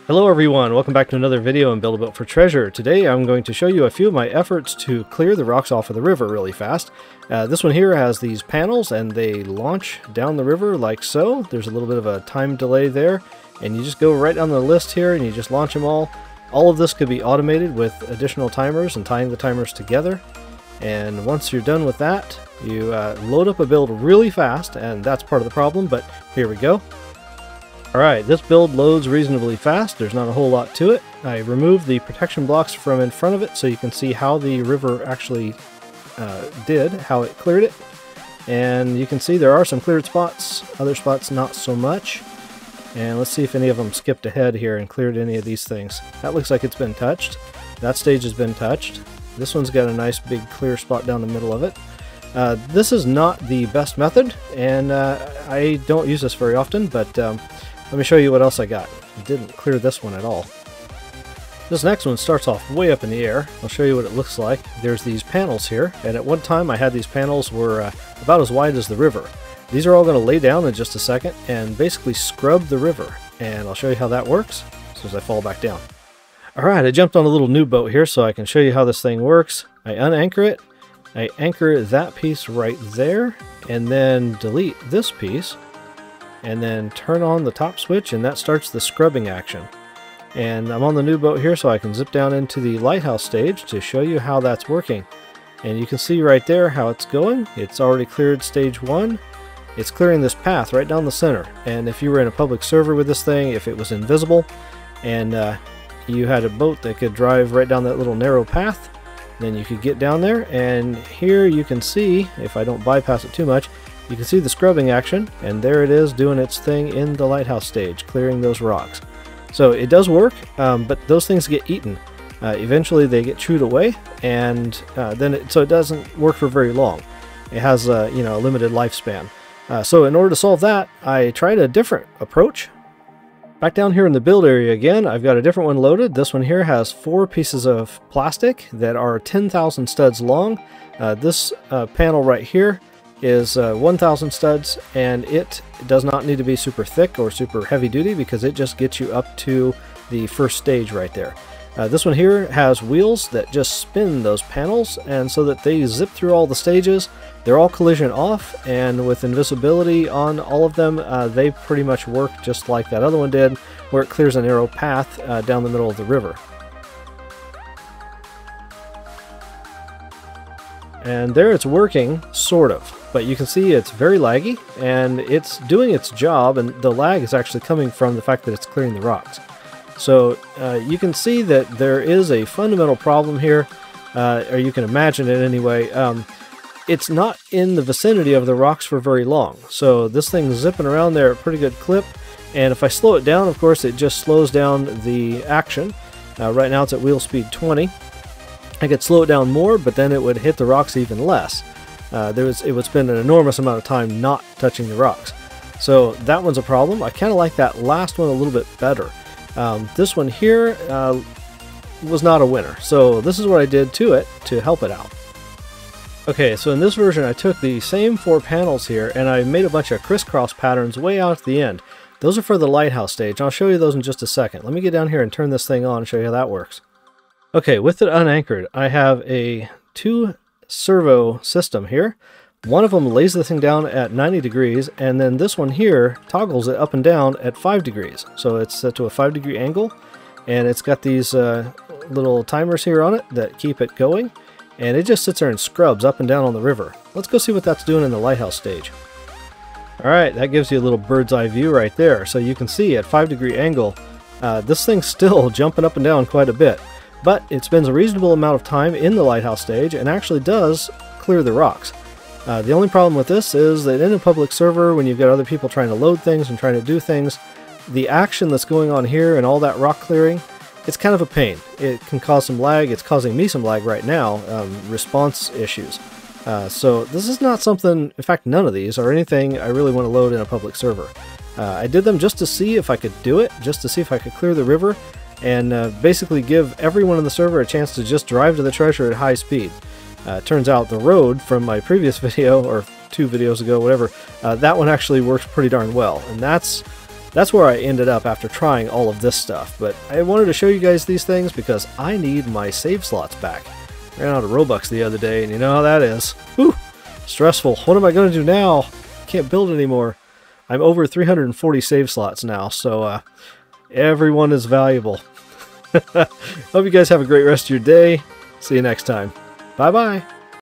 Hello everyone, welcome back to another video in Build a Boat for Treasure. Today I'm going to show you a few of my efforts to clear the rocks off of the river really fast. This one here has these panels and they launch down the river like so. There's a little bit of a time delay there, and you just go right down the list here and you just launch them all. All of this could be automated with additional timers and tying the timers together. And once you're done with that, you load up a build really fast, and that's part of the problem, but here we go. Alright, this build loads reasonably fast. There's not a whole lot to it. I removed the protection blocks from in front of it so you can see how the river actually how it cleared it. And you can see there are some cleared spots, other spots not so much. And let's see if any of them skipped ahead here and cleared any of these things. That looks like it's been touched. That stage has been touched. This one's got a nice big clear spot down the middle of it. This is not the best method, and I don't use this very often, but let me show you what else I got. I didn't clear this one at all. This next one starts off way up in the air. I'll show you what it looks like. There's these panels here, and at one time I had these panels were about as wide as the river. These are all going to lay down in just a second and basically scrub the river, and I'll show you how that works as soon as I fall back down. Alright, I jumped on a little new boat here so I can show you how this thing works. I unanchor it, I anchor that piece right there, and then delete this piece, and then turn on the top switch, and that starts the scrubbing action. And I'm on the new boat here so I can zip down into the lighthouse stage to show you how that's working. And you can see right there how it's going. It's already cleared stage 1. It's clearing this path right down the center. And if you were in a public server with this thing, if it was invisible and you had a boat that could drive right down that little narrow path, then you could get down there, and here you can see, if I don't bypass it too much, you can see the scrubbing action, and there it is doing its thing in the lighthouse stage, clearing those rocks. So it does work, but those things get eaten. Eventually they get chewed away, and so it doesn't work for very long. It has a limited lifespan. So in order to solve that, I tried a different approach. Back down here in the build area again, I've got a different one loaded. This one here has 4 pieces of plastic that are 10,000 studs long. This panel right here is 1,000 studs, and it does not need to be super thick or super heavy duty because it just gets you up to the first stage right there. This one here has wheels that just spin those panels, and so that they zip through all the stages. They're all collision off, and with invisibility on all of them, they pretty much work just like that other one did, where it clears a narrow path down the middle of the river. And there it's working, sort of. But you can see it's very laggy, and it's doing its job, and the lag is actually coming from the fact that it's clearing the rocks. So you can see that there is a fundamental problem here, or you can imagine it anyway. It's not in the vicinity of the rocks for very long. So this thing's zipping around there at a pretty good clip, and if I slow it down, of course, it just slows down the action. Right now it's at wheel speed 20. I could slow it down more, but then it would hit the rocks even less. It would spend an enormous amount of time not touching the rocks. So that one's a problem. I kind of like that last one a little bit better. This one here was not a winner. So this is what I did to it to help it out. Okay, so in this version I took the same 4 panels here and I made a bunch of crisscross patterns way out at the end. Those are for the lighthouse stage. I'll show you those in just a second. Let me get down here and turn this thing on and show you how that works. Okay, with it unanchored, I have a 2 servo system here. One of them lays the thing down at 90 degrees, and then this one here toggles it up and down at 5 degrees. So it's set to a 5-degree angle, and it's got these little timers here on it that keep it going, and it just sits there and scrubs up and down on the river. Let's go see what that's doing in the lighthouse stage. Alright, that gives you a little bird's eye view right there. So you can see at 5-degree angle, this thing's still jumping up and down quite a bit. But it spends a reasonable amount of time in the lighthouse stage and actually does clear the rocks. The only problem with this is that in a public server, when you've got other people trying to load things and trying to do things, the action that's going on here and all that rock clearing, it's kind of a pain. It can cause some lag. It's causing me some lag right now, response issues. So this is not something, in fact none of these are anything I really want to load in a public server. I did them just to see if I could do it, just to see if I could clear the river, and basically give everyone in the server a chance to just drive to the treasure at high speed. Turns out the road from my previous video, or 2 videos ago, whatever, that one actually works pretty darn well, and that's That's where I ended up after trying all of this stuff, but I wanted to show you guys these things because I need my save slots back. Ran out of Robux the other day, and you know how that is. Whew! Stressful. What am I going to do now? Can't build anymore. I'm over 340 save slots now, so everyone is valuable. Hope you guys have a great rest of your day. See you next time. Bye-bye.